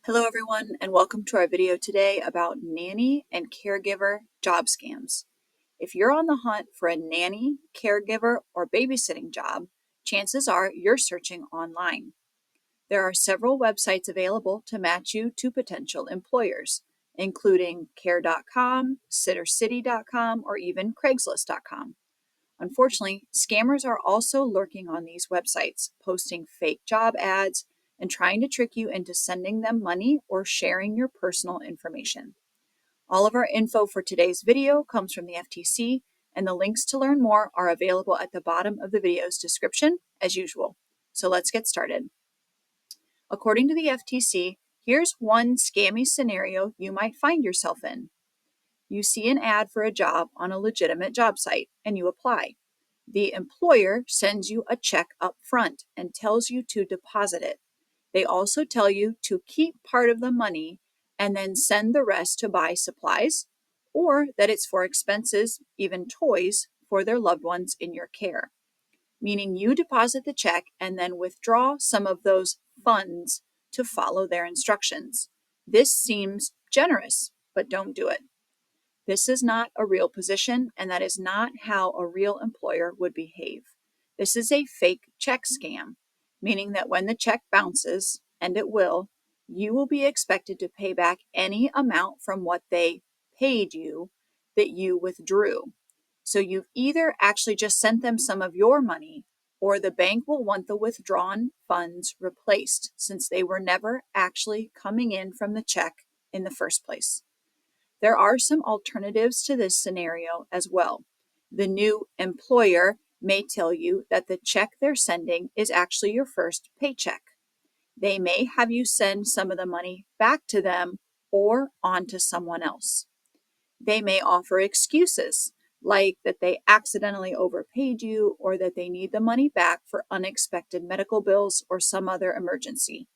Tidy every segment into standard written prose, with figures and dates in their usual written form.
Hello everyone, and welcome to our video today about nanny and caregiver job scams. If you're on the hunt for a nanny, caregiver, or babysitting job, chances are you're searching online. There are several websites available to match you to potential employers, including care.com, sittercity.com, or even craigslist.com. Unfortunately, scammers are also lurking on these websites, posting fake job ads and trying to trick you into sending them money or sharing your personal information. All of our info for today's video comes from the FTC, and the links to learn more are available at the bottom of the video's description, as usual. So let's get started. According to the FTC, here's one scammy scenario you might find yourself in. You see an ad for a job on a legitimate job site and you apply. The employer sends you a check up front and tells you to deposit it. They also tell you to keep part of the money and then send the rest to buy supplies, or that it's for expenses, even toys, for their loved ones in your care. Meaning you deposit the check and then withdraw some of those funds to follow their instructions. This seems generous, but don't do it. This is not a real position, and that is not how a real employer would behave. This is a fake check scam, meaning that when the check bounces, and it will, you will be expected to pay back any amount from what they paid you that you withdrew. So you've either actually just sent them some of your money, or the bank will want the withdrawn funds replaced since they were never actually coming in from the check in the first place. There are some alternatives to this scenario as well. The new employer may tell you that the check they're sending is actually your first paycheck. They may have you send some of the money back to them or on to someone else. They may offer excuses, like that they accidentally overpaid you or that they need the money back for unexpected medical bills or some other emergency.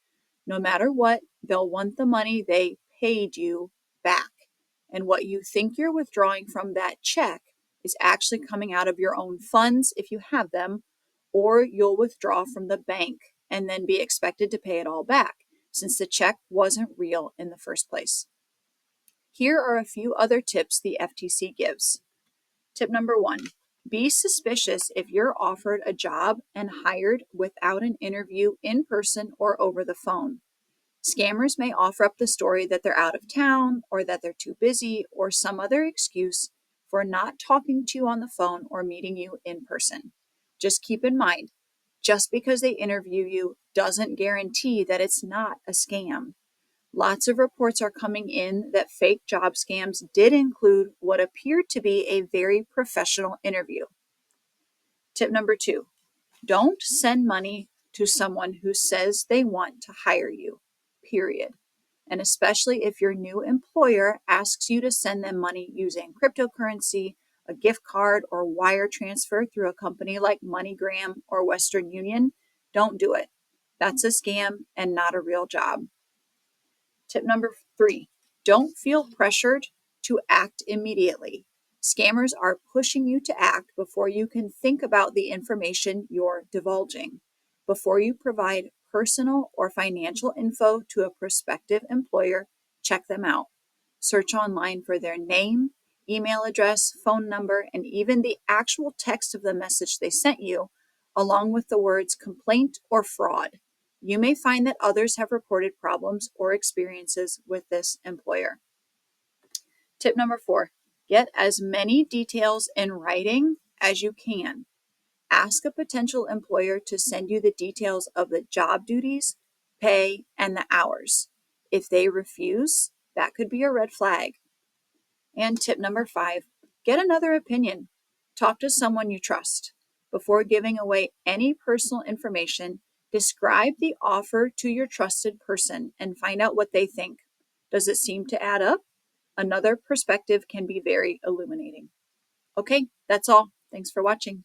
No matter what, they'll want the money they paid you back. And what you think you're withdrawing from that check is actually coming out of your own funds if you have them, or you'll withdraw from the bank and then be expected to pay it all back since the check wasn't real in the first place. Here are a few other tips the FTC gives. Tip number 1, be suspicious if you're offered a job and hired without an interview in person or over the phone. Scammers may offer up the story that they're out of town or that they're too busy or some other excuse for not talking to you on the phone or meeting you in person. Just keep in mind, just because they interview you doesn't guarantee that it's not a scam. Lots of reports are coming in that fake job scams did include what appeared to be a very professional interview. Tip number 2, don't send money to someone who says they want to hire you, period. And especially if your new employer asks you to send them money using cryptocurrency, a gift card, or wire transfer through a company like MoneyGram or Western Union, don't do it. That's a scam and not a real job. Tip number 3, don't feel pressured to act immediately. Scammers are pushing you to act before you can think about the information you're divulging. Before you provide personal or financial info to a prospective employer, check them out. Search online for their name, email address, phone number, and even the actual text of the message they sent you, along with the words complaint or fraud. You may find that others have reported problems or experiences with this employer. Tip number 4, get as many details in writing as you can. Ask a potential employer to send you the details of the job duties, pay, and the hours. If they refuse, that could be a red flag. And tip number 5, get another opinion. Talk to someone you trust. Before giving away any personal information, describe the offer to your trusted person and find out what they think. Does it seem to add up? Another perspective can be very illuminating. Okay, that's all. Thanks for watching.